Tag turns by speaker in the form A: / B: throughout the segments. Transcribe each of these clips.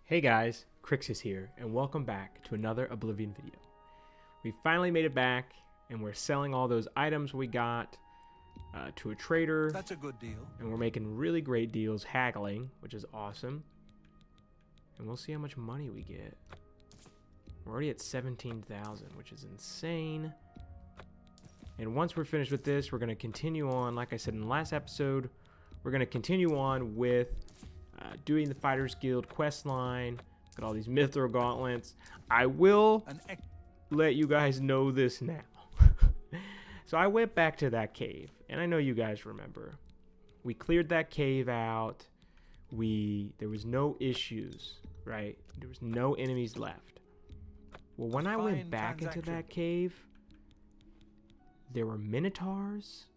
A: Hey guys, Crixus here, and welcome back to another Oblivion video. We finally made it back, and we're selling all those items we got to a trader.
B: That's a good deal.
A: And we're making really great deals, haggling, which is awesome. And we'll see how much money we get. We're already at 17,000, which is insane. And once we're finished with this, we're going to continue on, like I said in the last episode, we're going to continue on with doing the Fighters Guild quest line. Got all these Mithril gauntlets. I will let you guys know this now. So I went back to that cave, and I know you guys remember. We cleared that cave out. There was no issues, right? There was no enemies left. Well, when I went back into that cave, there were minotaurs,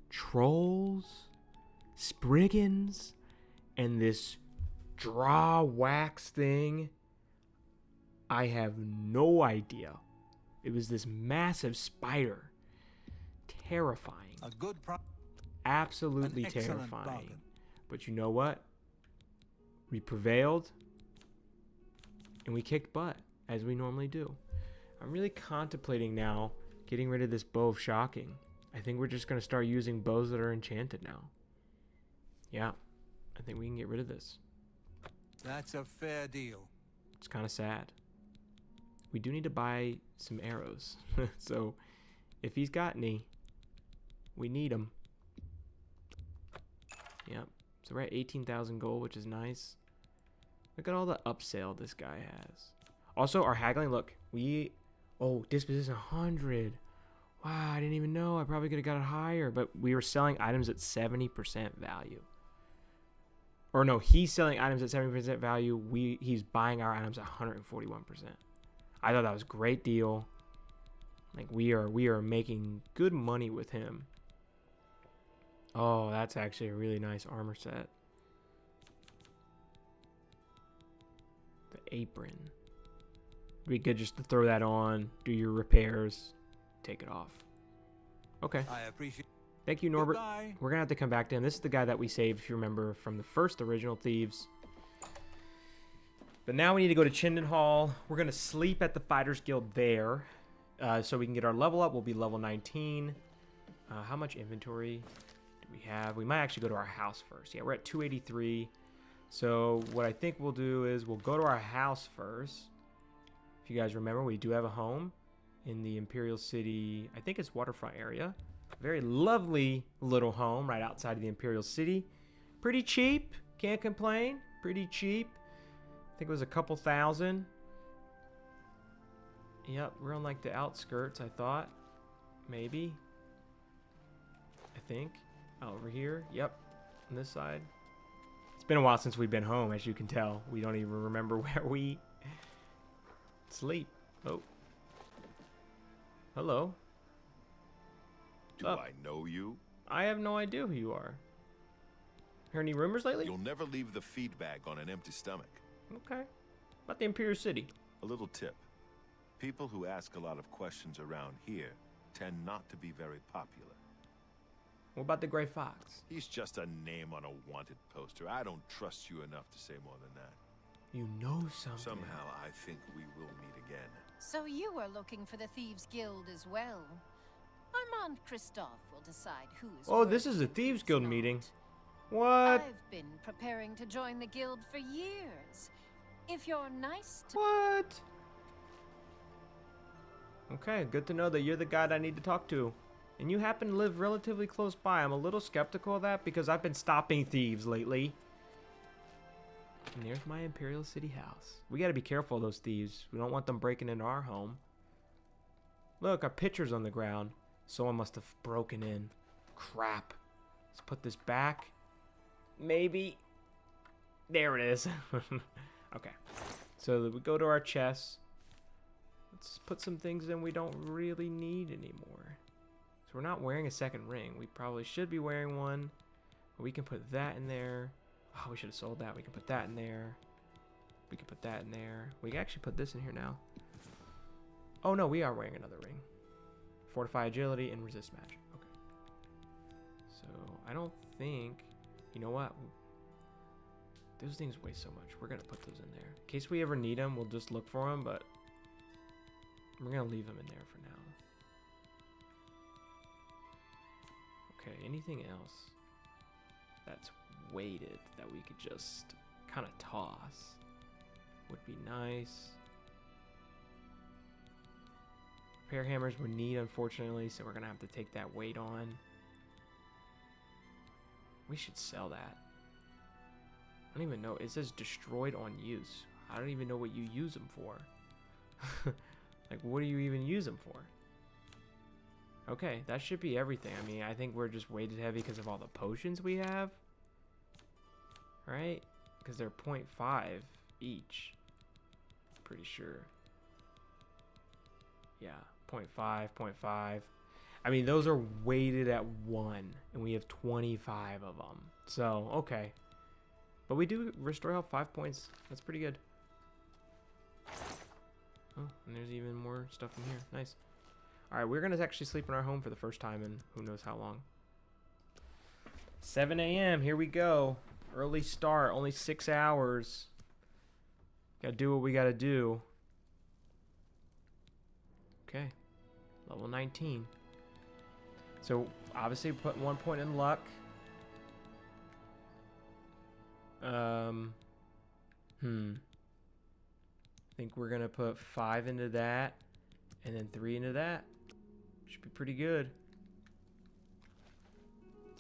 A: trolls, spriggans, and this draw wax thing. I have no idea. It was this massive spider. Terrifying.
B: A good
A: absolutely terrifying. Bargain. But you know what? We prevailed and we kicked butt as we normally do. I'm really contemplating now getting rid of this bow of shocking. I think we're just going to start using bows that are enchanted now. Yeah, I think we can get rid of this.
B: That's a fair deal.
A: It's kind of sad. We do need to buy some arrows. So if he's got any, we need them. Yep. So we're at 18,000 gold, which is nice. Look at all the upsell this guy has. Also, our haggling, look. Oh, disposition 100. Wow, I didn't even know. I probably could have got it higher. But we were selling items at 70% value. Or no, he's selling items at 70% value. He's buying our items at 141%. I thought that was a great deal. Like we are making good money with him. Oh, that's actually a really nice armor set. The apron. It'd be good just to throw that on, do your repairs, take it off. Okay.
B: I appreciate.
A: Thank you, Norbert.
B: Goodbye.
A: We're gonna have to come back to him. This is the guy that we saved, if you remember, from the first original Thieves. But now we need to go to Chinden Hall. We're gonna sleep at the Fighters Guild there. So we can get our level up. We'll be level 19. How much inventory do we have? We might actually go to our house first. Yeah, we're at 283. So what I think we'll do is we'll go to our house first. If you guys remember, we do have a home in the Imperial City. I think it's waterfront area. Very lovely little home right outside of the Imperial City. Pretty cheap. Can't complain. Pretty cheap. I think it was a couple thousand. Yep, we're on like the outskirts, I thought. Maybe. I think. Over here. Yep. On this side. It's been a while since we've been home, as you can tell. We don't even remember where we sleep. Oh. Hello.
C: Do I know you?
A: I have no idea who you are. Heard any rumors lately?
C: You'll never leave the feed bag on an empty stomach.
A: Okay. About the Imperial City.
C: A little tip. People who ask a lot of questions around here tend not to be very popular.
A: What about the Gray Fox?
C: He's just a name on a wanted poster. I don't trust you enough to say more than that.
A: You know something.
C: Somehow I think we will meet again.
D: So you are looking for the Thieves Guild as well. Armand Christophe will decide who is.
A: Oh, this is a Thieves Guild meeting. What?
D: I've been preparing to join the guild for years. If you're nice to.
A: What? Okay, good to know that you're the guy that I need to talk to. And you happen to live relatively close by. I'm a little skeptical of that because I've been stopping thieves lately. And there's my Imperial City house. We gotta be careful of those thieves. We don't want them breaking into our home. Look, our picture's on the ground. Someone must have broken in. Crap. Let's put this back. Maybe. There it is. Okay. So we go to our chests. Let's put some things in we don't really need anymore. So we're not wearing a second ring. We probably should be wearing one. But we can put that in there. Oh, we should have sold that. We can put that in there. We can put that in there. We can actually put this in here now. Oh no, we are wearing another ring. Fortify agility and resist magic. Okay. So I don't think. You know what? Those things weigh so much. We're gonna put those in there. In case we ever need them, we'll just look for them, but we're gonna leave them in there for now. Okay, anything else that's weighted that we could just kind of toss would be nice. Repair hammers we need, unfortunately, so we're gonna have to take that weight on. We should sell that. I don't even know. It says destroyed on use. I don't even know what you use them for. Like, what do you even use them for? Okay, that should be everything. I mean, I think we're just weighted heavy because of all the potions we have. Right? Because they're 0.5 each. Pretty sure. Yeah, 0.5, 0.5. I mean, those are weighted at 1, and we have 25 of them. So, okay. But we do restore health 5 points. That's pretty good. Oh, and there's even more stuff in here. Nice. Alright, we're going to actually sleep in our home for the first time in who knows how long. 7 a.m. Here we go. Early start. Only 6 hours. Gotta do what we gotta do. Okay. Level 19. So, obviously, put 1 point in luck. I think we're gonna put 5 into that, and then 3 into that. Should be pretty good.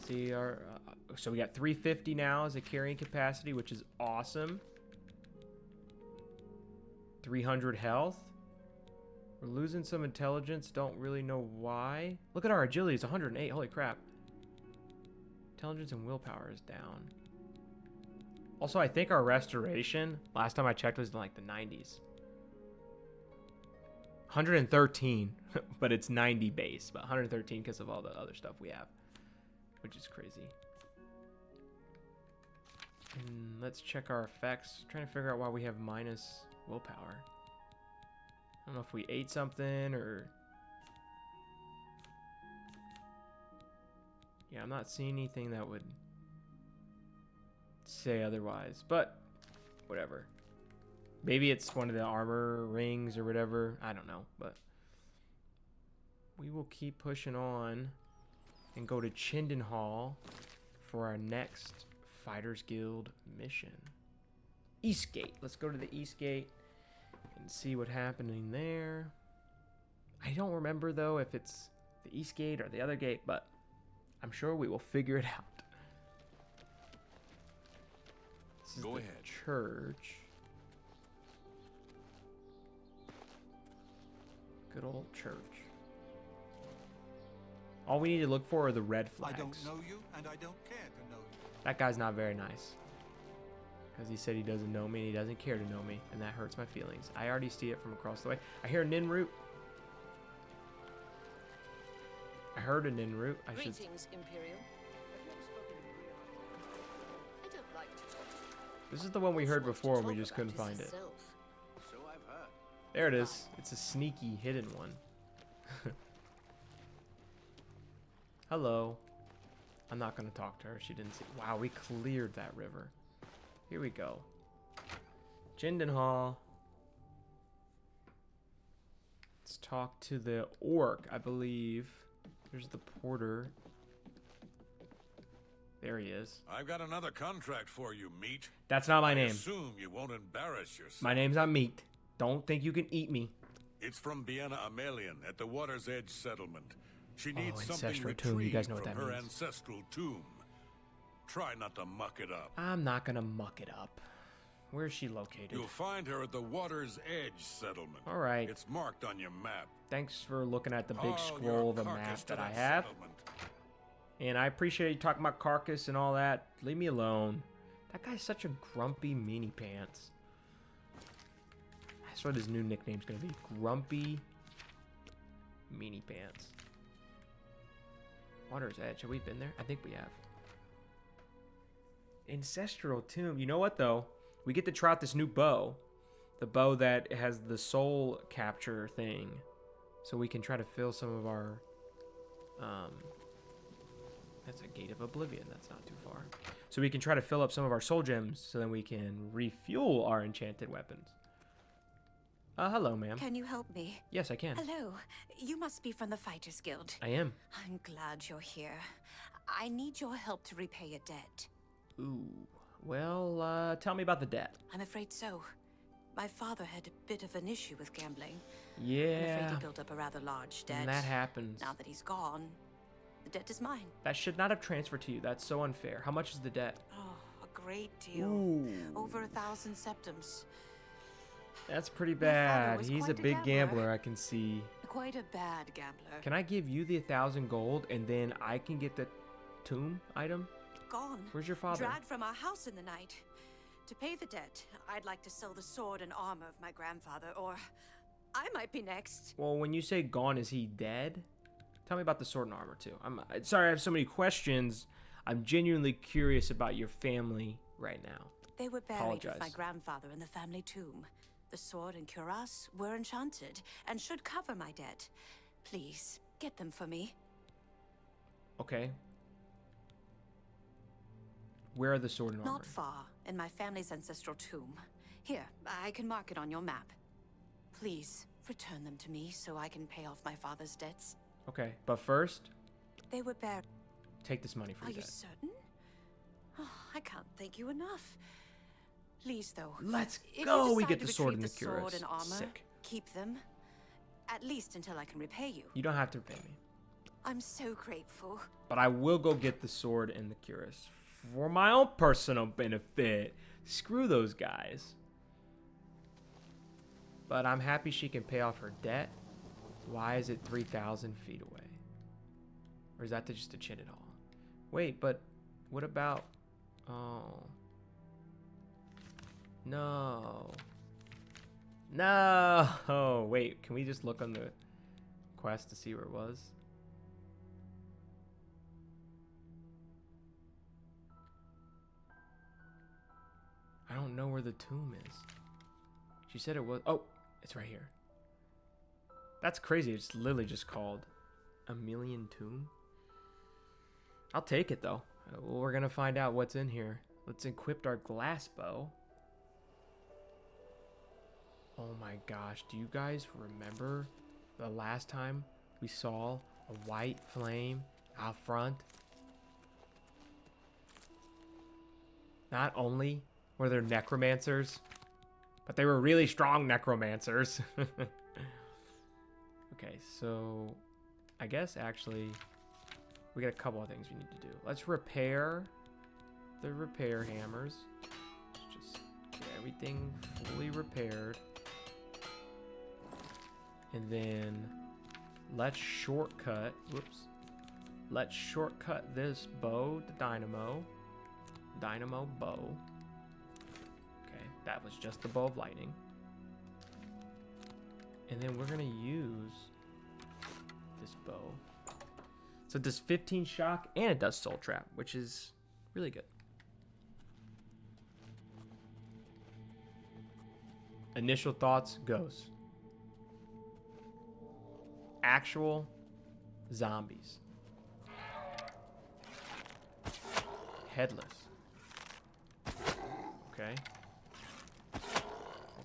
A: See our, so we got 350 now as a carrying capacity, which is awesome. 300 health. We're losing some intelligence. Don't really know why. Look at our agility. It's 108. Holy crap. Intelligence and willpower is down. Also, I think our restoration, last time I checked, was in like the 90s. 113, but it's 90 base, but 113 because of all the other stuff we have, which is crazy. And let's check our effects. I'm trying to figure out why we have minus willpower. I don't know if we ate something or... Yeah, I'm not seeing anything that would say otherwise, but whatever. Maybe it's one of the armor rings or whatever. I don't know, but we will keep pushing on and go to Chindenhall for our next Fighters Guild mission. Eastgate. Let's go to the Eastgate and see what's happening there. I don't remember, though, if it's the Eastgate or the other gate, but I'm sure we will figure it out. This is
C: Go
A: the
C: ahead.
A: church. Good old church. All we need to look for are the red flags.
B: I don't know you, and I don't care to know you.
A: That guy's not very nice. Because he said he doesn't know me and he doesn't care to know me. And that hurts my feelings. I already see it from across the way. I hear a Ninroot. I heard a Ninroot.
E: Greetings, Imperial. I don't like to talk to you.
A: This is the one we heard before and we just couldn't find it. There it is. It's a sneaky hidden one. Hello. I'm not going to talk to her. She didn't see. Wow, we cleared that river. Here we go. Chindenhall. Let's talk to the orc, I believe. There's the porter. There he is.
F: I've got another contract for you, Meat.
A: That's not my
F: I
A: name.
F: assume you won't embarrass yourself.
A: My name's not Meat. Don't think you can eat me.
F: It's from Bienna Amelian at the Water's Edge settlement. She needs something
A: ancestral tomb. You
F: retrieved
A: guys know what
F: from
A: that
F: her
A: means.
F: ancestral tomb. Try not to muck it up.
A: I'm not gonna muck it up. Where is she located?
F: You'll find her at the Water's Edge settlement.
A: All right.
F: It's marked on your map.
A: Thanks for looking at the big
F: Haul
A: scroll
F: your
A: of a
F: carcass
A: map
F: to
A: that I have.
F: settlement. And
A: And I appreciate you talking about carcass and all that. Leave me alone. That guy's such a grumpy meanie pants. That's what his new nickname's gonna be. Grumpy meanie pants. Water's Edge. Have we been there? I think we have. Ancestral tomb. You know what, though? We get to try out this new bow. The bow that has the soul capture thing. So we can try to fill some of our... That's a Gate of Oblivion. That's not too far. so we can try to fill up some of our soul gems so then we can refuel our enchanted weapons. Hello, ma'am.
G: Can you help me?
A: Yes, I can.
G: Hello. You must be from the Fighters Guild.
A: I am.
G: I'm glad you're here. I need your help to repay a debt.
A: Ooh. Well, tell me about the debt.
G: I'm afraid so. My father had a bit of an issue with gambling. I'm
A: Yeah.
G: afraid he built up a rather large debt.
A: And that happens.
G: Now that he's gone, the debt is mine.
A: That should not have transferred to you. That's so unfair. How much is the debt?
G: Oh, a great deal.
A: Ooh.
G: Over 1,000 septums.
A: That's pretty
G: father
A: bad.
G: was
A: He's a
G: quite a
A: big
G: gambler.
A: gambler, I can see.
G: Quite a bad gambler.
A: Can I give you the 1,000 gold and then I can get the tomb item?
G: Gone.
A: Where's your father?
G: Dragged from our house in the night. To pay the debt, I'd like to sell the sword and armor of my grandfather, or I might be next.
A: Well, when you say gone, is he dead? Tell me about the sword and armor, too. I'm sorry I have so many questions. I'm genuinely curious about your family right now.
G: They were buried
A: Apologize.
G: with my grandfather in the family tomb. The sword and cuirass were enchanted and should cover my debt. Please, get them for me.
A: Okay. Where are the sword and armor?
G: Not far, in my family's ancestral tomb. Here, I can mark it on your map. Please, return them to me so I can pay off my father's debts.
A: Okay, but first,
G: They were buried.
A: take this money for
G: Are
A: your
G: you
A: debt.
G: certain? Oh, I can't thank you enough. Please, though.
A: Let's
G: if
A: go!
G: You
A: We
G: decide
A: get
G: to
A: the sword and
G: retrieve
A: the
G: sword
A: cuirass.
G: and armor,
A: Sick.
G: keep them. At least until I can repay you.
A: You don't have to pay me.
G: I'm so grateful.
A: But I will go get the sword and the cuirass for my own personal benefit. Screw those guys. But I'm happy she can pay off her debt. Why is it 3,000 feet away? Or is that just to chin it all? Wait, but what about... Oh. No. No. Oh, wait. Can we just look on the quest to see where it was? I don't know where the tomb is. She said it was... Oh, it's right here. That's crazy. It's literally just called Aemilian Tomb. I'll take it, though. We're going to find out what's in here. Let's equip our glass bow. Oh my gosh. Do you guys remember the last time we saw a white flame out front? Not only were there necromancers, but they were really strong necromancers. Okay, so I guess actually we got a couple of things we need to do. Let's repair the repair hammers. Just get everything fully repaired. And then let's shortcut, let's shortcut this bow to dynamo bow. Okay, that was just the bow of lightning. And then we're gonna use this bow. So it does 15 shock and it does soul trap, which is really good. Initial thoughts, ghosts. Actual zombies. Headless. Okay.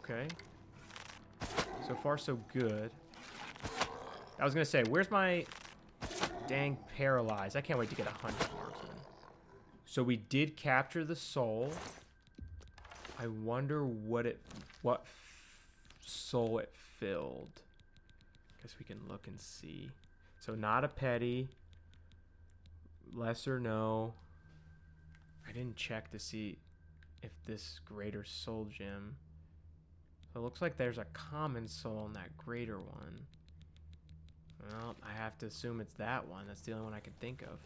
A: Okay. So far, so good. I was gonna say, where's my dang paralyzed? I can't wait to get 100 marksmen. So we did capture the soul. I wonder what soul it filled. Guess we can look and see. So not a petty. Lesser no. I didn't check to see if this greater soul gem. So it looks like there's a common soul in that greater one. Well, I have to assume it's that one. That's the only one I can think of.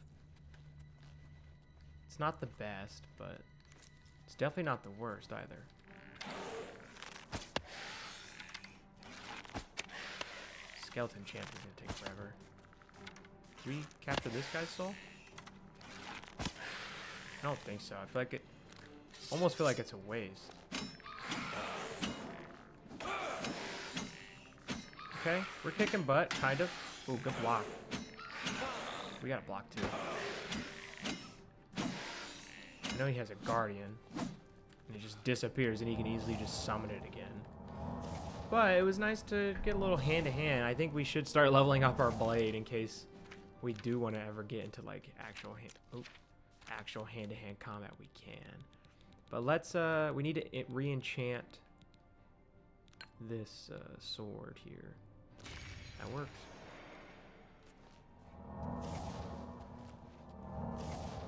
A: It's not the best, but it's definitely not the worst either. Skeleton champion's gonna take forever. Did we capture this guy's soul? I don't think so. I feel like it... Almost feel like it's a waste. Okay, we're kicking butt, kind of. Ooh, good block. We got a block too. And know he has a guardian. And it just disappears and he can easily just summon it again. But it was nice to get a little hand-to-hand. I think we should start leveling up our blade in case we do want to ever get into like actual hand-to-hand combat. We can. But let's we need to re-enchant this sword here. That works.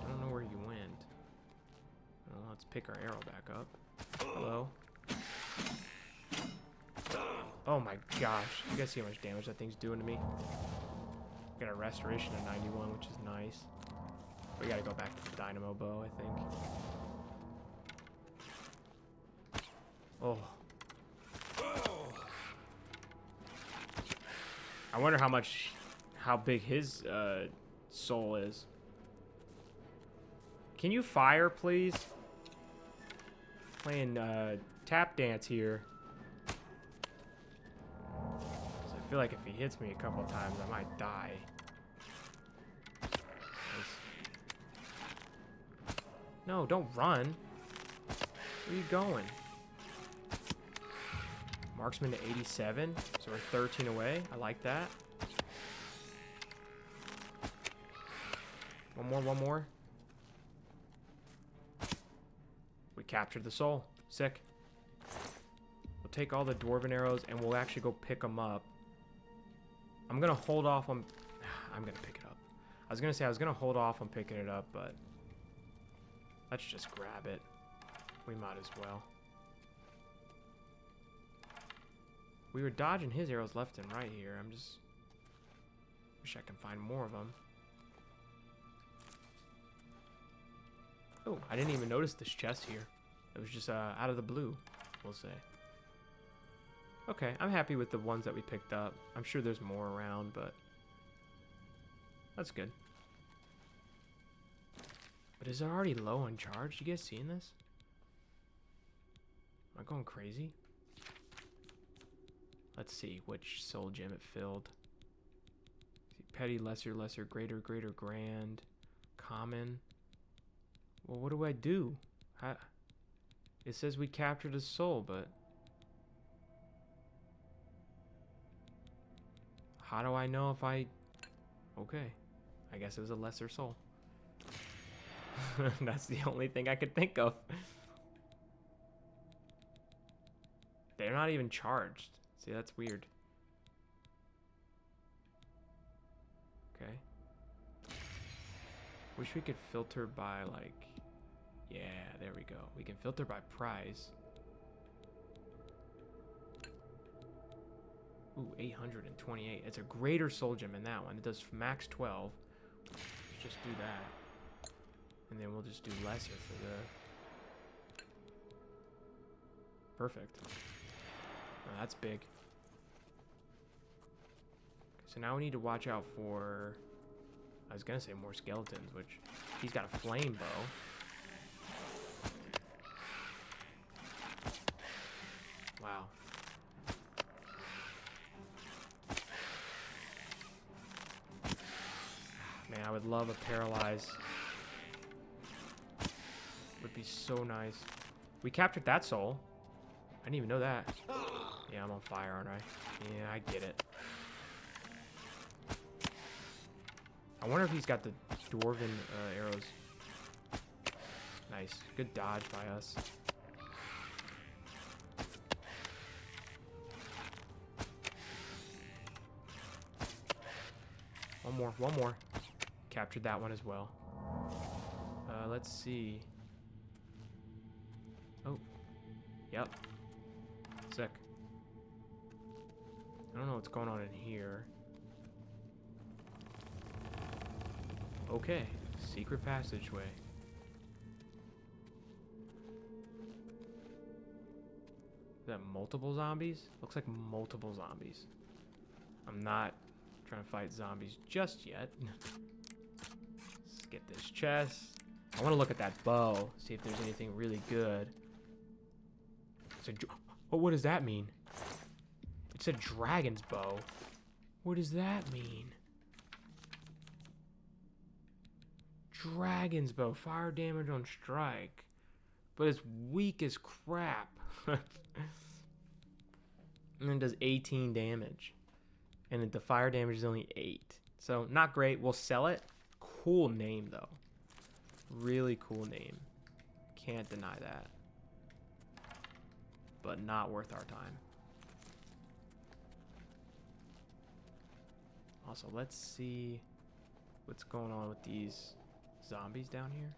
A: I don't know where you went. Well, let's pick our arrow back up. Hello. Oh my gosh. You guys see how much damage that thing's doing to me? Got a restoration of 91, which is nice. We gotta go back to the dynamo bow, I think. Oh. I wonder how big his soul is. Can you fire, please? Playing tap dance here. So I feel like if he hits me a couple times, I might die. Nice. No, don't run. Where are you going? Marksman to 87, so we're 13 away. I like that. One more. We captured the soul. Sick. We'll take all the dwarven arrows and we'll actually go pick them up. I'm gonna hold off on... I'm gonna pick it up. I was gonna say I was gonna hold off on picking it up, but... let's just grab it. We might as well. We were dodging his arrows left and right here. I'm just... wish I can find more of them. Oh, I didn't even notice this chest here. It was just out of the blue, we'll say. Okay, I'm happy with the ones that we picked up. I'm sure there's more around, but... that's good. But is it already low on charge? You guys seeing this? Am I going crazy? Let's see which soul gem it filled. Petty, lesser, lesser, greater, greater, grand, common. Well, what do I do? It says we captured a soul, but... how do I know if I... okay. I guess it was a lesser soul. That's the only thing I could think of. They're not even charged. See, that's weird. Okay. Wish we could filter by, like... yeah, there we go. We can filter by prize. Ooh, 828. It's a greater soul gem in that one. It does max 12. Let's just do that. And then we'll just do lesser for the... perfect. Oh, that's big. So now we need to watch out for... I was gonna say more skeletons, which... he's got a flame bow. Wow. Man, I would love a paralyze. Would be so nice. We captured that soul. I didn't even know that. Yeah, I'm on fire, aren't I? Yeah, I get it. I wonder if he's got the dwarven arrows. Nice. Good dodge by us. One more. Captured that one as well. Let's see. Oh. Yep. Sick. I don't know what's going on in here. Okay. Secret passageway. Is that multiple zombies? Looks like multiple zombies. I'm not trying to fight zombies just yet. Let's get this chest. I want to look at that bow, see if there's anything really good. It's a... oh, what does that mean? It's a dragon's bow. What does that mean? dragon's bow. Fire damage on strike. But it's weak as crap. And it does 18 damage. And the fire damage is only 8. So, not great. We'll sell it. Cool name, though. Really cool name. Can't deny that. But not worth our time. Also, let's see what's going on with these zombies down here.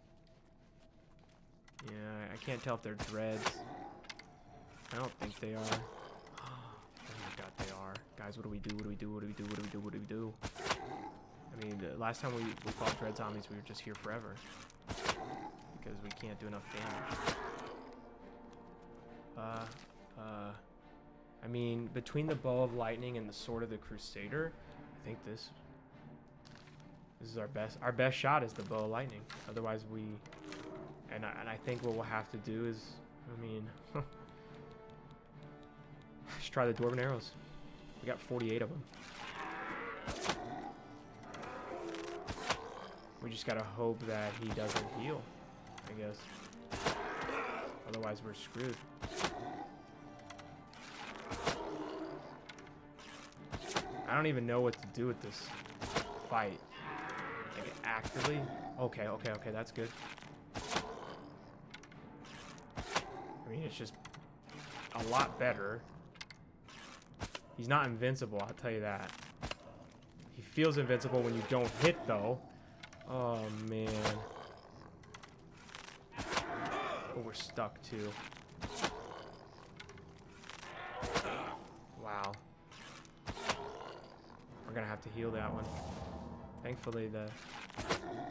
A: Yeah, I can't tell if they're dreads. I don't think they are. Oh my god, they are. Guys, what do we do? What do we do? What do we do? What do we do? What do we do? I mean, the last time we fought dread zombies, we were just here forever. Because we can't do enough damage. I mean, between the bow of lightning and the sword of the crusader, I think this is our best shot is the bow of lightning. Otherwise and I think what we'll have to do is, I mean, just try the dwarven arrows. We got 48 of them. We just gotta hope that he doesn't heal, I guess. Otherwise we're screwed. I don't even know what to do with this fight. Like, actively? Okay, that's good. I mean, it's just a lot better. He's not invincible, I'll tell you that. He feels invincible when you don't hit, though. Oh, man. Oh, we're stuck, too. Wow. We're gonna have to heal that one. Thankfully, the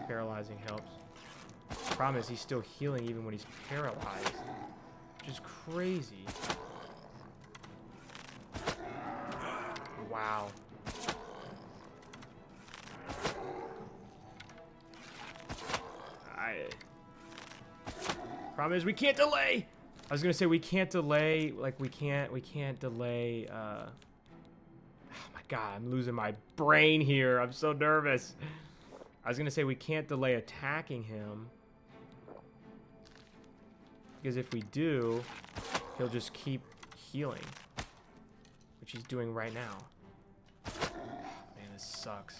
A: paralyzing helps. Problem is, he's still healing even when he's paralyzed. Which is crazy. Wow. Problem is, we can't delay! I was gonna say we can't delay, like we can't delay, oh my god, I'm losing my brain here. I'm so nervous. I was gonna say we can't delay attacking him. Because if we do, he'll just keep healing. Which he's doing right now. Man, this sucks.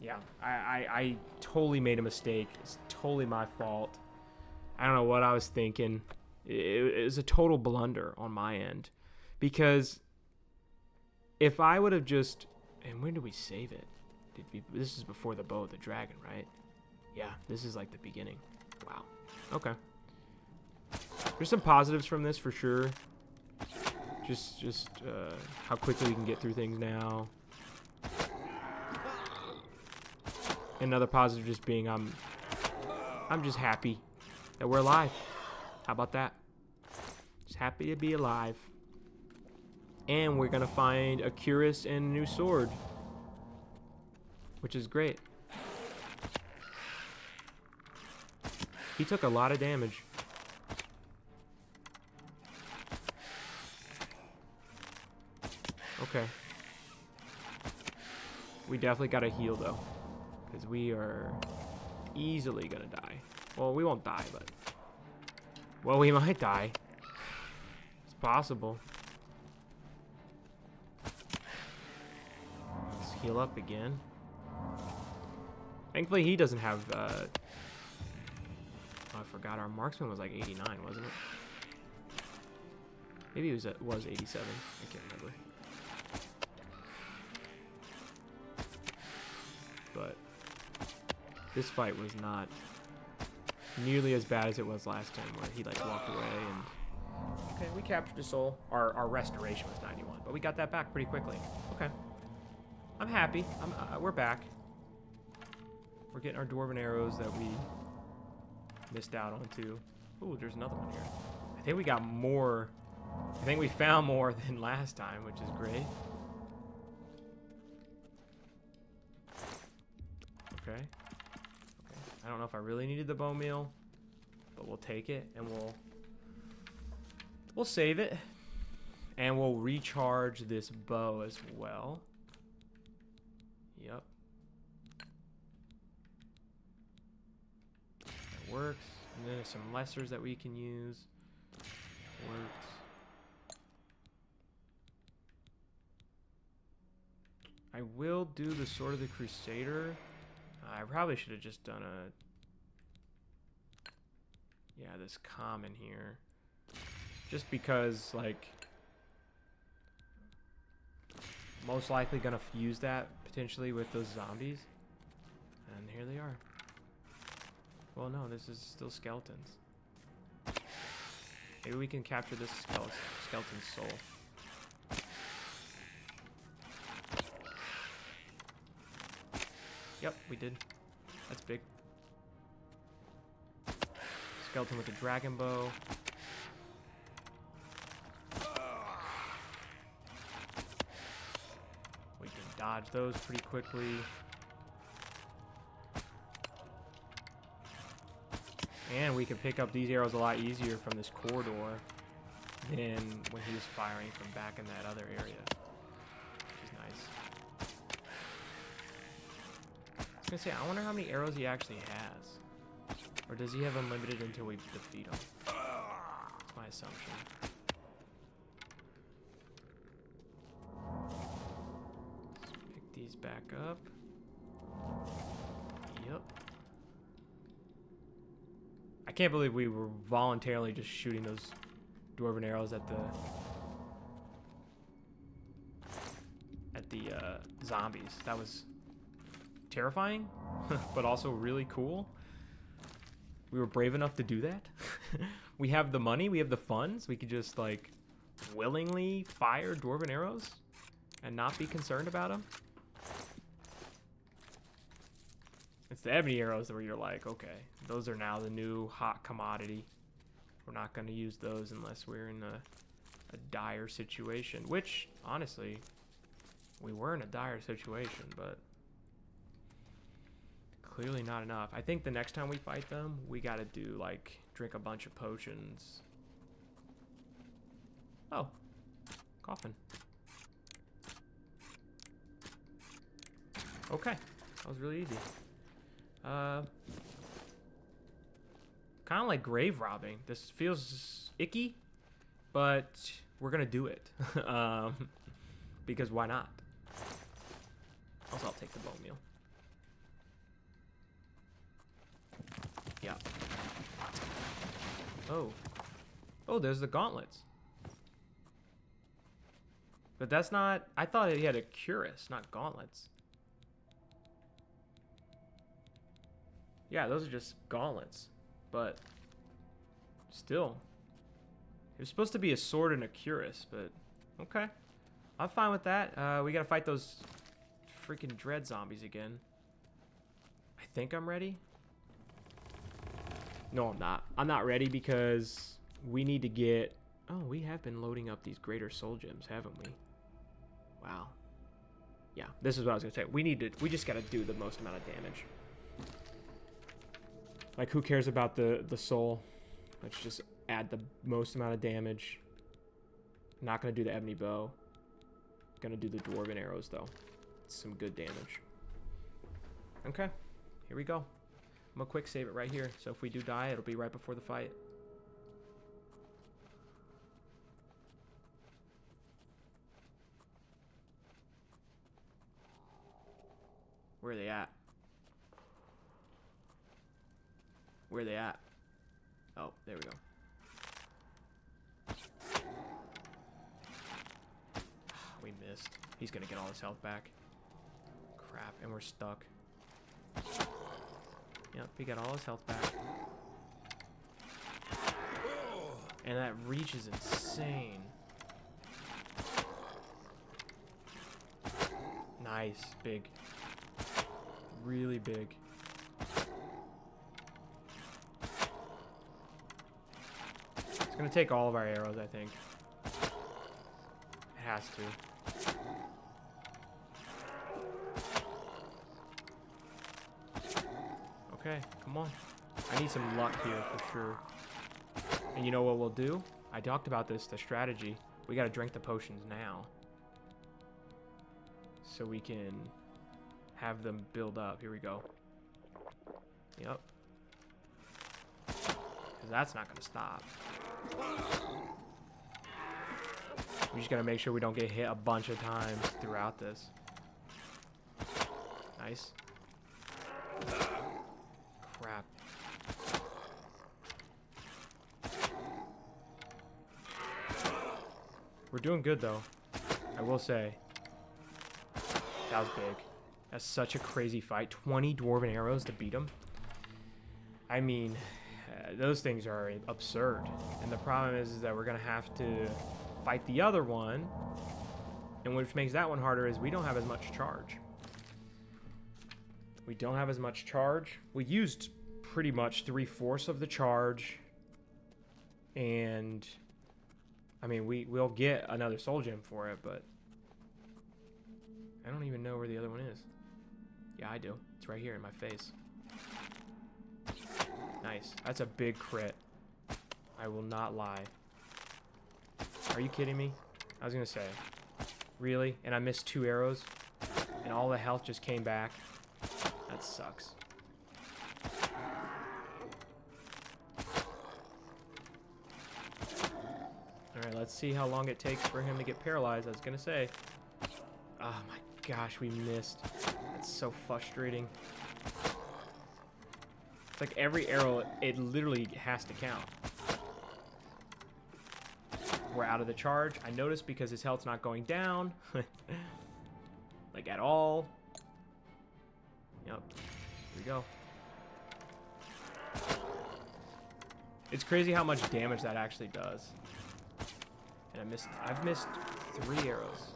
A: Yeah, I totally made a mistake. It's totally my fault. I don't know what I was thinking. It was a total blunder on my end. Because if I would have just... And when did we save it? This is before the bow of the dragon, right? Yeah, this is like the beginning. Wow. Okay. There's some positives from this for sure. Just how quickly we can get through things now. Another positive just being I'm just happy that we're alive. How about that? Just happy to be alive. And we're gonna find a cuirass and a new sword, which is great. He took a lot of damage. Okay. We definitely gotta heal though. Because we are easily gonna die. Well, we won't die, but... Well, we might die. It's possible. Let's heal up again. Thankfully, he doesn't have... Oh, I forgot our marksman was like 89, wasn't it? Maybe it was 87. I can't remember. But... this fight was not nearly as bad as it was last time, where he like walked away and... Okay, we captured a soul. Our restoration was 91, but we got that back pretty quickly. Okay. I'm happy. We're back. We're getting our dwarven arrows that we missed out on too. Ooh, there's another one here. I think we got more. I think we found more than last time, which is great. Okay. I don't know if I really needed the bone meal, but we'll take it and we'll save it. And we'll recharge this bow as well. Yep. That works. And then there's some lessers that we can use. Works. I will do the Sword of the Crusader. I probably should have just done a... Yeah, this common here. Just because, like... most likely gonna use that, potentially, with those zombies. And here they are. Well, no, this is still skeletons. Maybe we can capture this skeleton's soul. Yep, we did. That's big. Skeleton with a dragon bow. We can dodge those pretty quickly. And we can pick up these arrows a lot easier from this corridor than when he was firing from back in that other area. Which is nice. I was gonna say, I wonder how many arrows he actually has. Or does he have unlimited until we defeat him? That's my assumption. Let's pick these back up. Yep. I can't believe we were voluntarily just shooting those dwarven arrows at the zombies. That was terrifying, but also really cool. We were brave enough to do that. We have the money, we have the funds. We could just like willingly fire dwarven arrows and not be concerned about them. It's the ebony arrows where you're like, okay, those are now the new hot commodity. We're not going to use those unless we're in a dire situation. Which, honestly, we were in a dire situation, but clearly not enough. I think the next time we fight them, we got to do, like, drink a bunch of potions. Oh, coffin. Okay, that was really easy. Kind of like grave robbing. This feels icky, but we're gonna do it. Because why not? Also, I'll take the bone meal. Yeah. Oh, there's the gauntlets. But that's not... I thought he had a cuirass, not gauntlets. Yeah, those are just gauntlets, but still. It was supposed to be a sword and a cuirass, but okay. I'm fine with that. We gotta fight those freaking dread zombies again. I think I'm ready. No, I'm not. I'm not ready because we need to get... Oh, we have been loading up these greater soul gems, haven't we? Wow. Yeah, this is what I was gonna say. We just gotta do the most amount of damage. Like, who cares about the soul? Let's just add the most amount of damage. Not going to do the ebony bow. Going to do the dwarven arrows, though. It's some good damage. Okay. Here we go. I'm going to quick save it right here. So if we do die, it'll be right before the fight. Where are they at? Where are they at? Oh, there we go. We missed. He's gonna get all his health back. Crap, and we're stuck. Yep, he got all his health back. And that reach is insane. Nice, big. Really big. It's gonna take all of our arrows, I think. It has to. Okay, come on. I need some luck here for sure. And you know what we'll do? I talked about this, the strategy. We gotta drink the potions now. So we can have them build up. Here we go. Yep. 'Cause that's not gonna stop. We just gotta make sure we don't get hit a bunch of times throughout this. Nice. Crap. We're doing good though, I will say. That was big. That's such a crazy fight. 20 dwarven arrows to beat him. I mean, those things are absurd. And the problem is that we're gonna have to fight the other one, and which makes that one harder is we don't have as much charge. We don't have as much charge. We used pretty much 3/4 of the charge, and I mean we'll get another soul gem for it, but I don't even know where the other one is. Yeah, I do. It's right here in my face. Nice. That's a big crit. I will not lie. Are you kidding me? I was gonna say. Really? And I missed 2 arrows? And all the health just came back? That sucks. Alright, let's see how long it takes for him to get paralyzed. I was gonna say. Oh my gosh, we missed. That's so frustrating. It's like every arrow, it literally has to count. We're out of the charge. I noticed because his health's not going down. Like at all. Yep. Here we go. It's crazy how much damage that actually does. And I've missed 3 arrows.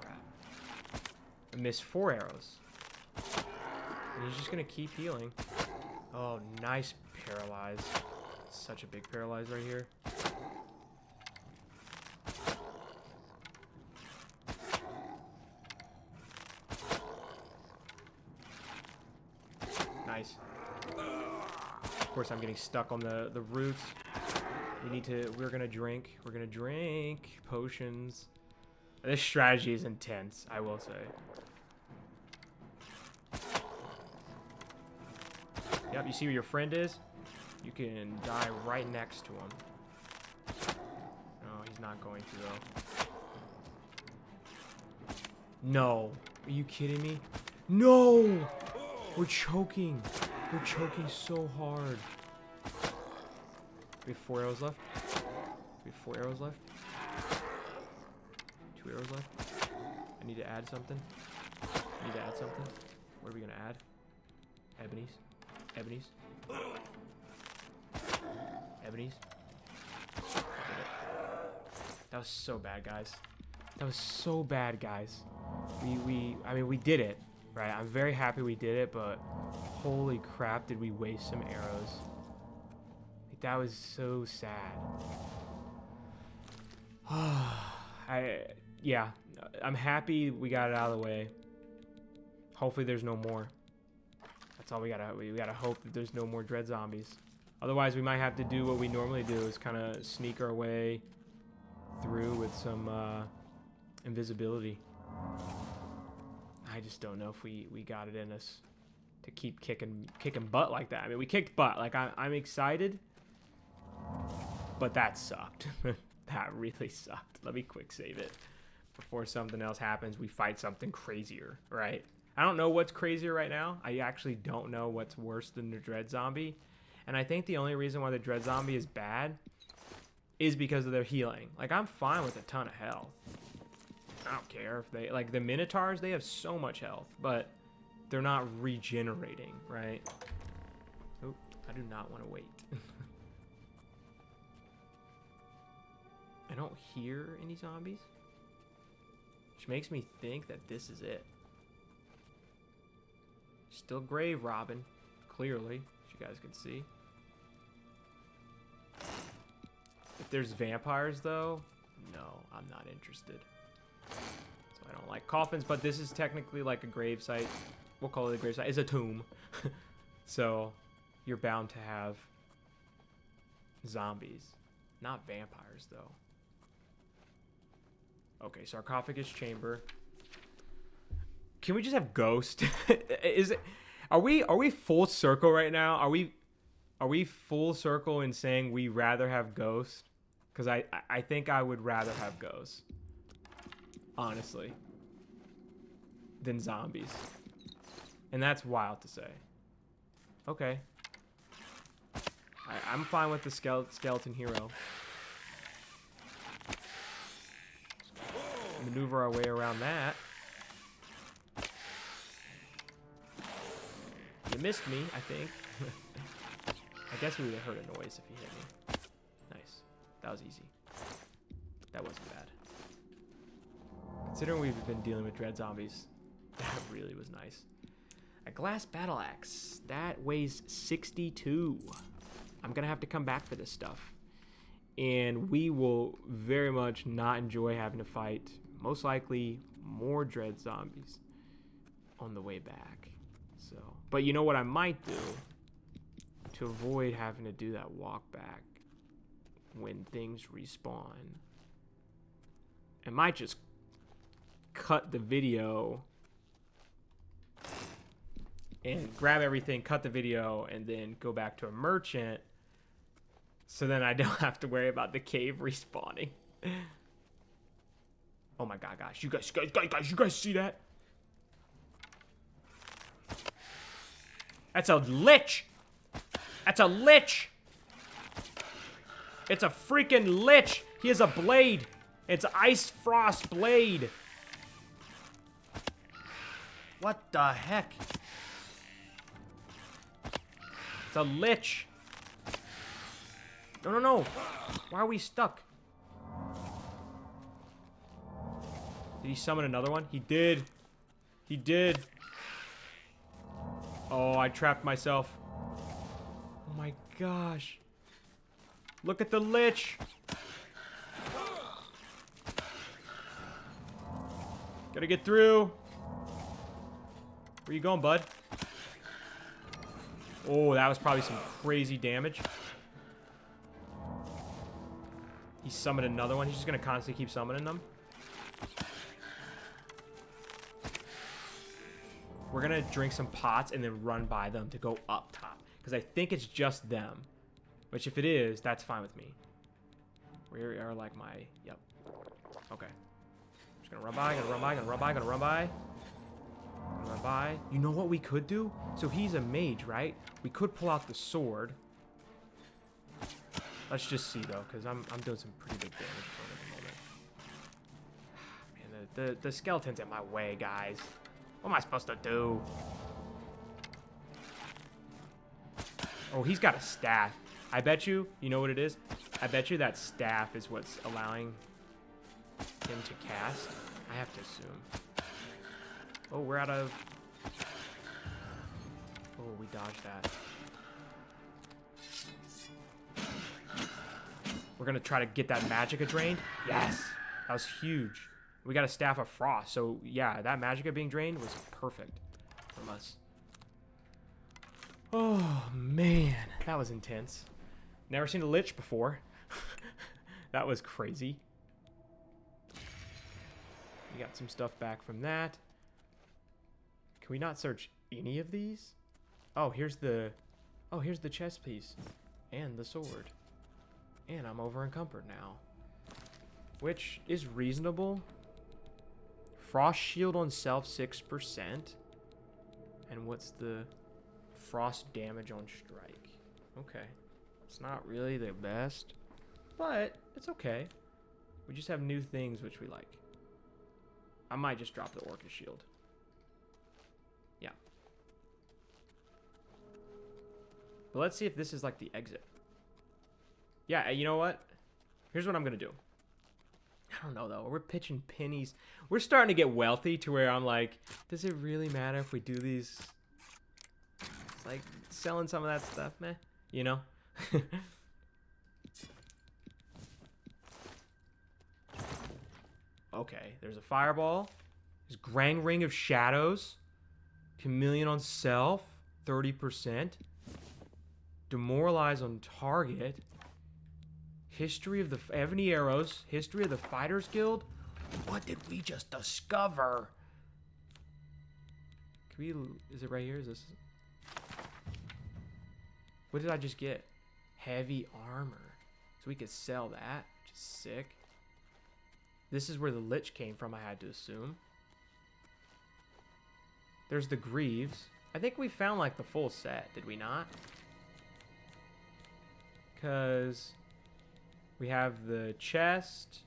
A: Crap. I missed 4 arrows. And he's just gonna keep healing. Oh, nice paralyze. Such a big paralyze right here. Nice. Of course, I'm getting stuck on the roots. We're gonna drink. We're gonna drink potions. This strategy is intense, I will say. Yep, you see where your friend is? You can die right next to him. Oh, he's not going to, though. No. Are you kidding me? No! We're choking. We're choking so hard. We have 4 arrows left. We have 4 arrows left. 2 arrows left. I need to add something. What are we gonna add? Ebony's. That was so bad, guys. I mean, we did it, right? I'm very happy we did it, but holy crap, did we waste some arrows. Like, that was so sad. Yeah, I'm happy we got it out of the way. Hopefully there's no more. That's all we gotta hope that there's no more dread zombies. Otherwise, we might have to do what we normally do, is kind of sneak our way through with some invisibility. I just don't know if we got it in us to keep kicking butt like that. I mean, we kicked butt. Like, I'm excited, but that sucked. That really sucked. Let me quick save it before something else happens. We fight something crazier, right? I don't know what's crazier right now. I actually don't know what's worse than the dread zombie. And I think the only reason why the dread zombie is bad is because of their healing. Like, I'm fine with a ton of health. I don't care if they... Like, the Minotaurs, they have so much health, but they're not regenerating, right? Oh, I do not want to wait. I don't hear any zombies, which makes me think that this is it. Still grave robbing, clearly, as you guys can see. If there's vampires, though, no, I'm not interested. So I don't like coffins, but this is technically like a grave site. We'll call it a grave site. It's a tomb. So you're bound to have zombies. Not vampires, though. Okay, sarcophagus chamber. Can we just have ghost? Is it? Are we full circle right now? Are we full circle in saying we rather have ghost? Because I think I would rather have ghosts, honestly, than zombies. And that's wild to say. Okay. I'm fine with the skeleton hero. Maneuver our way around that. You missed me, I think. I guess we would have heard a noise if you hit me. Nice. That was easy. That wasn't bad. Considering we've been dealing with dread zombies, that really was nice. A glass battle axe. That weighs 62. I'm going to have to come back for this stuff. And we will very much not enjoy having to fight, most likely, more dread zombies on the way back. So, but you know what I might do to avoid having to do that walk back when things respawn? I might just cut the video and grab everything, cut the video, and then go back to a merchant, so then I don't have to worry about the cave respawning. Oh my god, guys, you guys see that? That's a lich! That's a lich! It's a freaking lich! He has a blade! It's Ice Frost blade! What the heck? It's a lich! No. Why are we stuck? Did he summon another one? He did. He did. Oh, I trapped myself. Oh my gosh. Look at the lich. Gotta get through. Where you going, bud? Oh, that was probably some crazy damage. He summoned another one. He's just gonna constantly keep summoning them. We're gonna drink some pots and then run by them to go up top, because I think it's just them. Which, if it is, that's fine with me. We are like my... Yep. Okay. Just gonna run by, gonna run by, gonna run by, gonna run by. Gonna run by. You know what we could do? So he's a mage, right? We could pull out the sword. Let's just see, though, because I'm doing some pretty big damage for him at the moment. Man, the skeleton's in my way, guys. What am I supposed to do? Oh, he's got a staff. I bet you know what it is? I bet you that staff is what's allowing him to cast. I have to assume. Oh, we're out of... Oh, we dodged that. We're gonna try to get that magicka drained. Yes! That was huge. We got a staff of frost, so yeah, that magicka being drained was perfect from us. Oh, man. That was intense. Never seen a lich before. That was crazy. We got some stuff back from that. Can we not search any of these? Oh, here's the chest piece. And the sword. And I'm over encumbered now. Which is reasonable. Frost shield on self 6%. And what's the frost damage on strike? Okay. It's not really the best, but it's okay. We just have new things which we like. I might just drop the Orca shield. Yeah. But let's see if this is like the exit. Yeah, you know what? Here's what I'm going to do. I don't know, though. We're pitching pennies. We're starting to get wealthy to where I'm like, does it really matter if we do these? It's like selling some of that stuff, man. You know? Okay, there's a fireball. There's Grand Ring of Shadows. Chameleon on self. 30%. Demoralize on target. History of the Ebony Arrows. History of the Fighters Guild. What did we just discover? Can we... Is it right here? Is this... What did I just get? Heavy armor. So we could sell that. Which is sick. This is where the Lich came from, I had to assume. There's the Greaves. I think we found, like, the full set. Did we not? Because... we have the chest.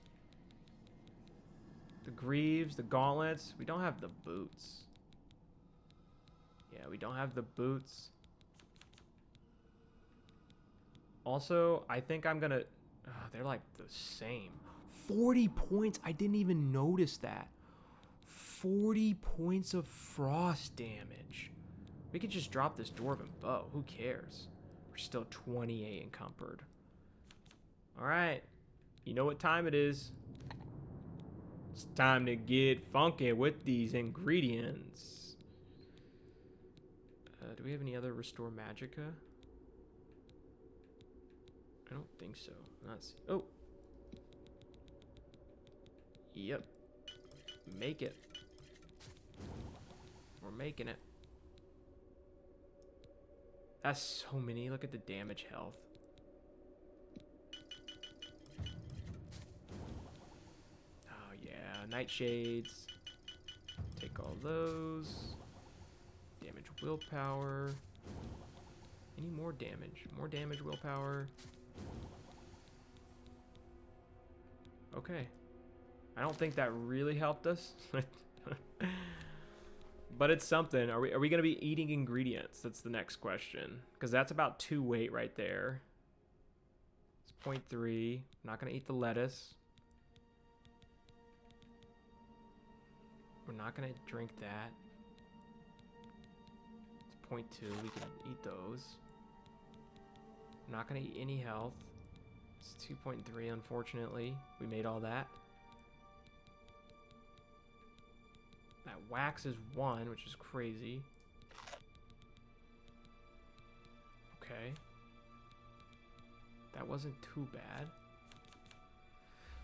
A: The Greaves. The gauntlets. We don't have the boots. Yeah, we don't have the boots. Also, I think I'm gonna... they're like the same. 40 points. I didn't even notice that. 40 points of frost damage. We could just drop this Dwarven bow. Who cares? We're still 28 encumbered. Alright. You know what time it is. It's time to get funky with these ingredients. Do we have any other Restore Magicka? I don't think so. Let's see. Oh. Yep. Make it. We're making it. That's so many. Look at the damage health. Oh yeah, Nightshades. Take all those. Damage willpower. Any more damage? More damage willpower. Okay. I don't think that really helped us. But it's something. Are we going to be eating ingredients? That's the next question. Because that's about 2 weight right there. It's 0.3. I'm not going to eat the lettuce. We're not going to drink that. It's 0.2. We can eat those. I'm not going to eat any health. It's 2.3, unfortunately. We made all that. That wax is 1, which is crazy. Okay. That wasn't too bad.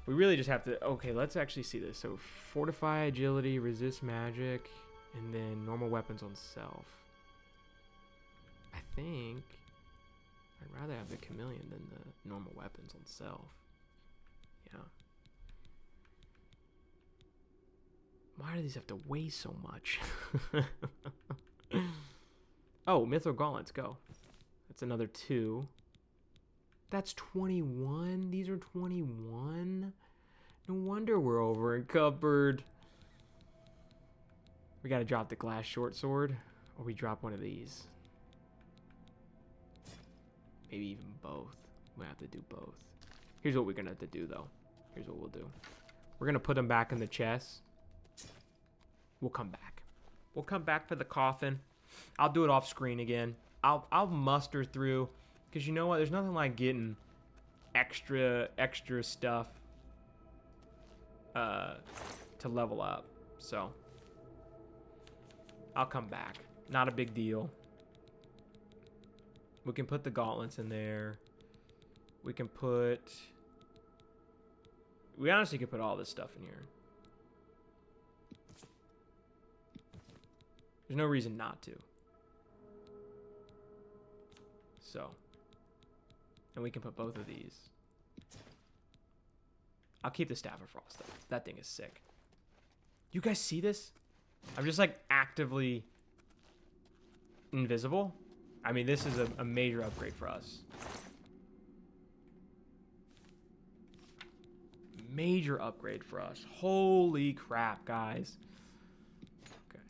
A: We really just have to... Okay, let's actually see this. So, fortify agility, resist magic, and then normal weapons on self. I think... I'd rather have the chameleon than the normal weapons on self. Yeah. Why do these have to weigh so much? Oh, Mithril Gauntlets, go. That's another 2. That's 21. These are 21. No wonder we're over encumbered. We gotta drop the glass short sword, or we drop one of these. Maybe even both. We have to do both. Here's what we're gonna have to do, though. Here's what we'll do. We're gonna put them back in the chest. We'll come back. We'll come back for the coffin. I'll do it off screen again. I'll muster through, because you know what? There's nothing like getting extra stuff to level up. So I'll come back. Not a big deal. We can put the gauntlets in there. We can put... We honestly could put all this stuff in here. There's no reason not to. So. And we can put both of these. I'll keep the Staff of Frost though. That thing is sick. You guys see this? I'm just like actively invisible. I mean, this is a major upgrade for us. Major upgrade for us. Holy crap, guys. Okay.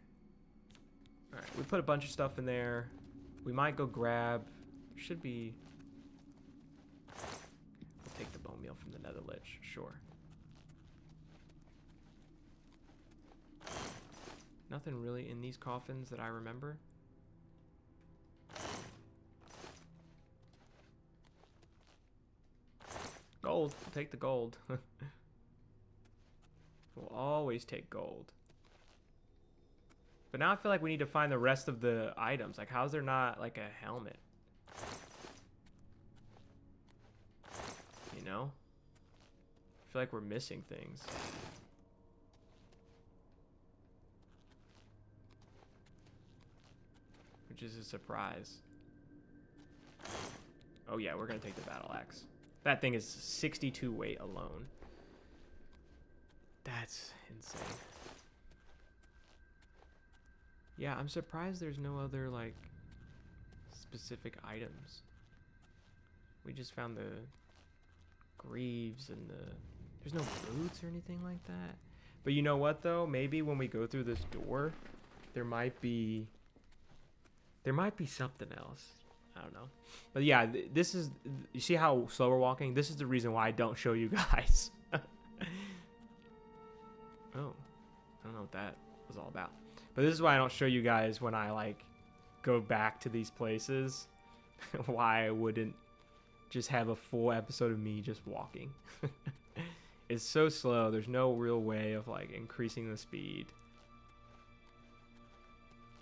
A: Alright, we put a bunch of stuff in there. We might go grab... Should be... We'll take the bone meal from the Nether Lich. Sure. Nothing really in these coffins that I remember. Gold. We'll take the gold. We'll always take gold. But now I feel like we need to find the rest of the items. Like, how's there not, like, a helmet? You know? I feel like we're missing things. Which is a surprise. Oh yeah, we're gonna take the battle axe. That thing is 62 weight alone. That's insane. Yeah, I'm surprised there's no other, like, specific items. We just found the greaves and the... There's no boots or anything like that. But you know what, though? Maybe when we go through this door, there might be something else. I don't know. But yeah, this is... You see how slow we're walking? This is the reason why I don't show you guys. Oh. I don't know what that was all about. But this is why I don't show you guys when I, like, go back to these places. Why I wouldn't just have a full episode of me just walking. It's so slow. There's no real way of, like, increasing the speed.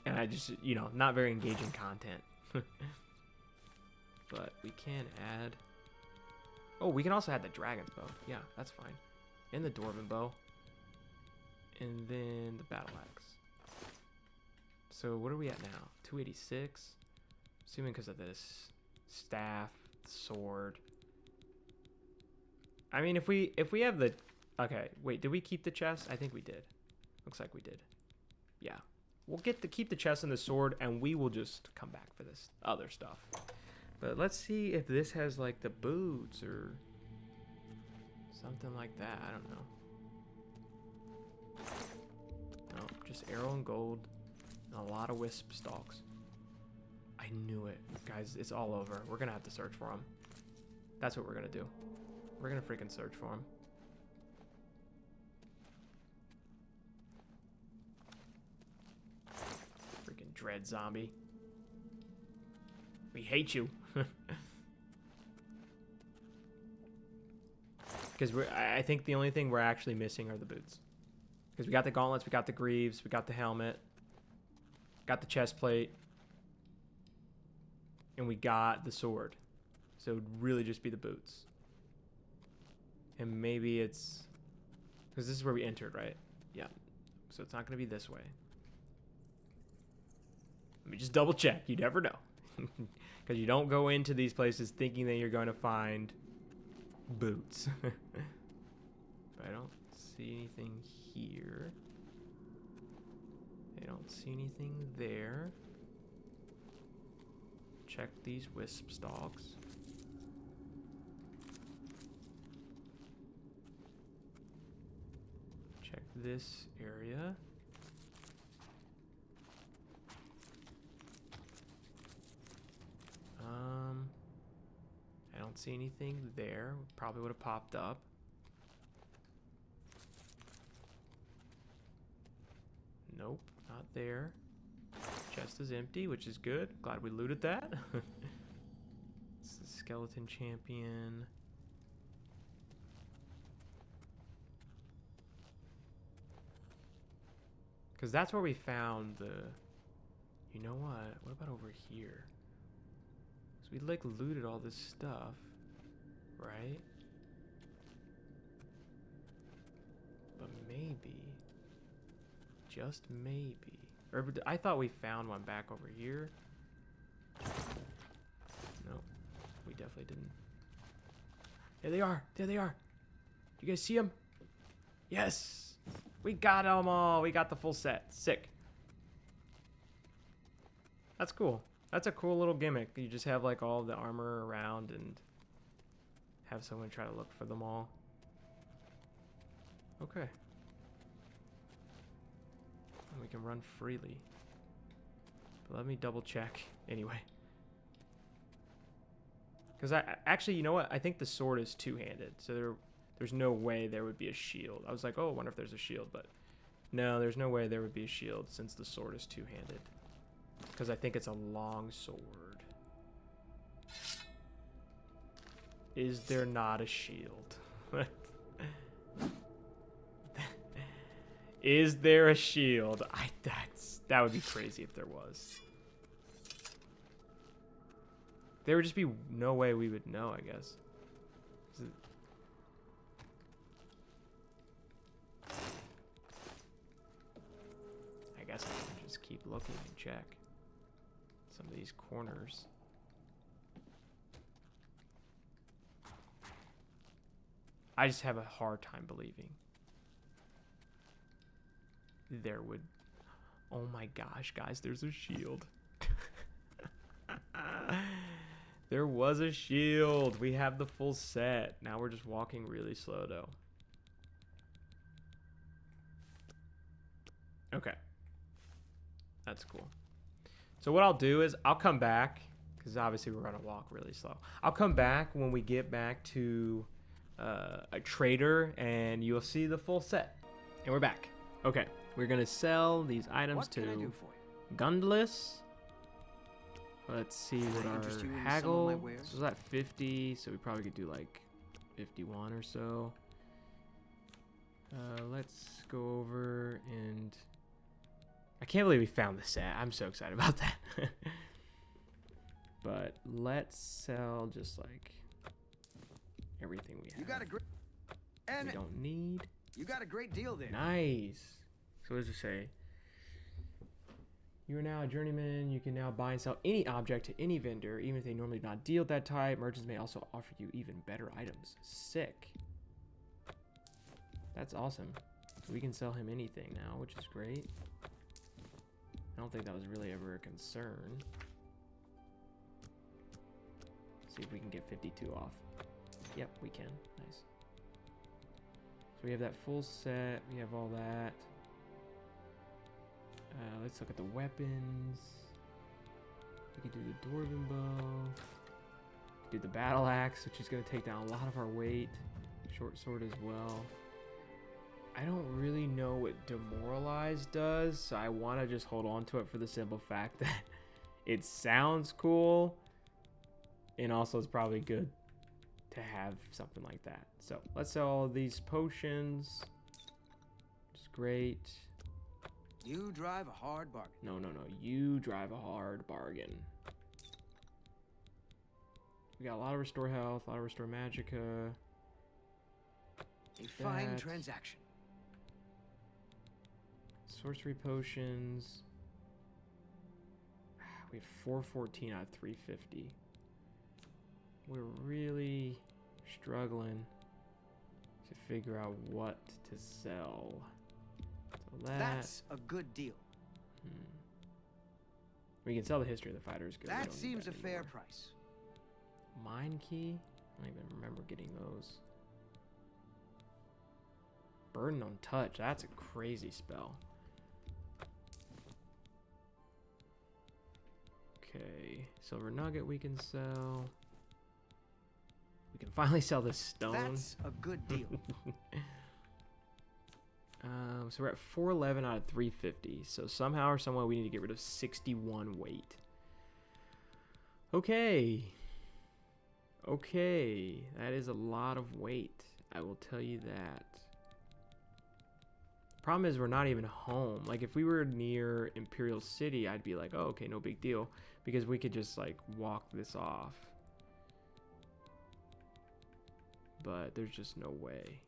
A: And I just, you know, not very engaging content. But we can add... Oh, we can also add the dragon's bow. Yeah, that's fine. And the dwarven bow. And then the battle axe. So what are we at now? 286. Assuming because of this staff, sword. I mean, if we have the... Okay, wait, did we keep the chest? I think we did. Looks like we did. Yeah. We'll keep the chest and the sword, and we will just come back for this other stuff. But let's see if this has, like, the boots or something like that. I don't know. No, just arrow and gold. And a lot of wisp stalks. I knew it. Guys, it's all over. We're going to have to search for them. That's what we're going to do. We're going to freaking search for them. Freaking dread zombie. We hate you. Because I think the only thing we're actually missing are the boots. Because we got the gauntlets, we got the greaves, we got the helmet, got the chest plate, and we got the sword. So it would really just be the boots. And maybe it's... Because this is where we entered, right? Yeah. So it's not going to be this way. Let me just double check. You never know. Because you don't go into these places thinking that you're going to find boots. But I don't see anything here. I don't see anything there. Check these wisp stalks. Check this area. I don't see anything there. Probably would have popped up. Nope, not there. Chest is empty, which is good. Glad we looted that. It's the skeleton champion. Because that's where we found the... You know what? What about over here? We like looted all this stuff, right? But maybe, just maybe, or I thought we found one back over here. No, we definitely didn't. There they are. There they are. Do you guys see them? Yes, we got them all. We got the full set. Sick. That's cool. That's a cool little gimmick. You just have like all the armor around and have someone try to look for them all. Okay. And we can run freely. But let me double check anyway. Because actually, you know what? I think the sword is two-handed. So there's no way there would be a shield. I was like, oh, I wonder if there's a shield. But no, there's no way there would be a shield since the sword is two-handed. Because I think it's a long sword. Is there not a shield? Is there a shield? That's that would be crazy if there was. There would just be no way we would know, I guess. I guess I can just keep looking and check some of these corners. I just have a hard time believing there would... Oh my gosh, guys, there's a shield. There was a shield. We have the full set. Now we're just walking really slow, though. Okay. That's cool. So what I'll do is I'll come back, because obviously we're going to walk really slow. I'll come back when we get back to a trader, and you'll see the full set. And we're back. Okay. We're going to sell these items to Gundless. Let's see what our haggle. So is that 50? So we probably could do like 51 or so. Let's go over and... I can't believe we found the set. I'm so excited about that. But let's sell just like everything we have.
H: You got a great...
A: We don't need.
H: You got a great deal there.
A: Nice. So what does it say? You are now a journeyman. You can now buy and sell any object to any vendor, even if they normally do not deal with that type. Merchants may also offer you even better items. Sick. That's awesome. We can sell him anything now, which is great. I don't think that was really ever a concern. See if we can get 52 off. Yep, we can. Nice. So we have that full set. We have all that. Let's look at the weapons. We can do the Dwarven bow. Do the battle axe, which is going to take down a lot of our weight. Short sword as well. I don't really know what demoralize does, so I want to just hold on to it for the simple fact that it sounds cool, and also it's probably good to have something like that. So let's sell all of these potions, which is great.
H: You drive a hard bargain.
A: No, you drive a hard bargain. We got a lot of restore health, a lot of restore magicka.
H: A fine transaction.
A: Sorcery potions. We have 414 out of 350. We're really struggling to figure out what to sell. So
H: that's a good deal.
A: We can sell the history of the fighter is good.
H: That seems a fair price.
A: Mind key? I don't even remember getting those. Burden on touch. That's a crazy spell. Okay, silver nugget we can sell. We can finally sell this stone.
H: That's a good deal.
A: So we're at 411 out of 350. So somehow or some way we need to get rid of 61 weight. Okay. Okay, that is a lot of weight. I will tell you that. Problem is we're not even home. Like if we were near Imperial City, I'd be like, oh, okay, no big deal. Because we could just like walk this off. But there's just no way.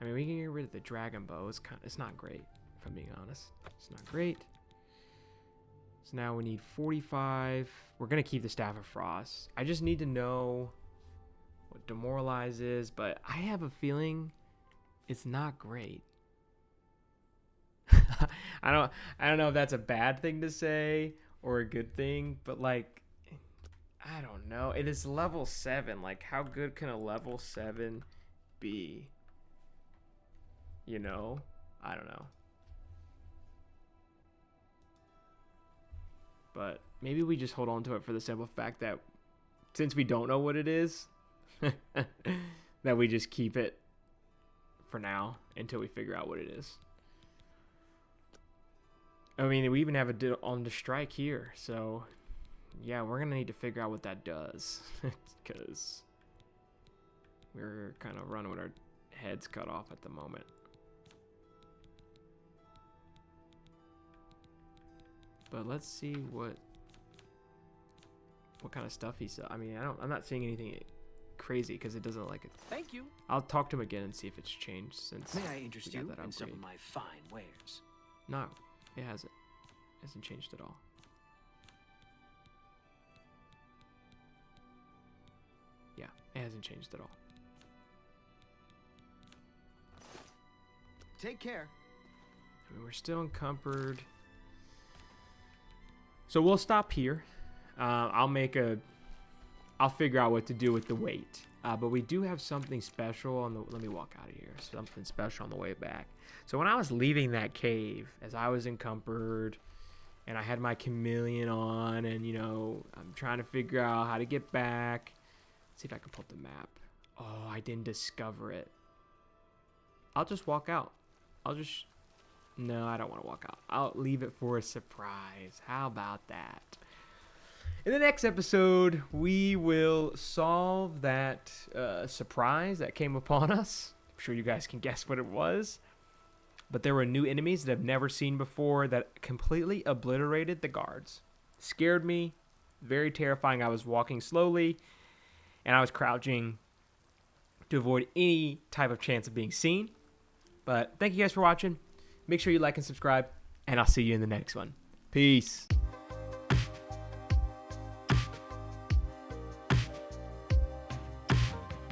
A: I mean, we can get rid of the dragon bow. It's not great, if I'm being honest. It's not great. So now we need 45. We're going to keep the Staff of Frost. I just need to know what Demoralize is, but I have a feeling it's not great. I don't know if that's a bad thing to say or a good thing, but like, I don't know. It is level 7. Like, how good can a level 7 be? You know? I don't know. But maybe we just hold on to it for the simple fact that since we don't know what it is, that we just keep it for now until we figure out what it is. I mean, we even have it on the strike here, so yeah, we're gonna need to figure out what that does because we're kind of running with our heads cut off at the moment. But let's see what kind of stuff he said. I mean, I'm not seeing anything crazy because it doesn't like it.
H: Thank you.
A: I'll talk to him again and see if it's changed since.
H: May I interest
A: we got
H: you
A: that
H: in some of
A: upgrade.
H: my fine wares?
A: No, it hasn't. It hasn't changed at all. Yeah, it hasn't changed at all.
H: Take care.
A: I mean, we're still encumbered. So we'll stop here. I'll figure out what to do with the weight. But we do have something special on the, let me walk out of here. Something special on the way back. So when I was leaving that cave, as I was encumbered, and I had my chameleon on, and you know, I'm trying to figure out how to get back. Let's see if I can pull up the map. Oh, I didn't discover it. I'll just walk out. No, I don't want to walk out. I'll leave it for a surprise. How about that? In the next episode, we will solve that surprise that came upon us. I'm sure you guys can guess what it was. But there were new enemies that I've never seen before that completely obliterated the guards. Scared me. Very terrifying. I was walking slowly, and I was crouching to avoid any type of chance of being seen. But thank you guys for watching. Make sure you like and subscribe, and I'll see you in the next one. Peace.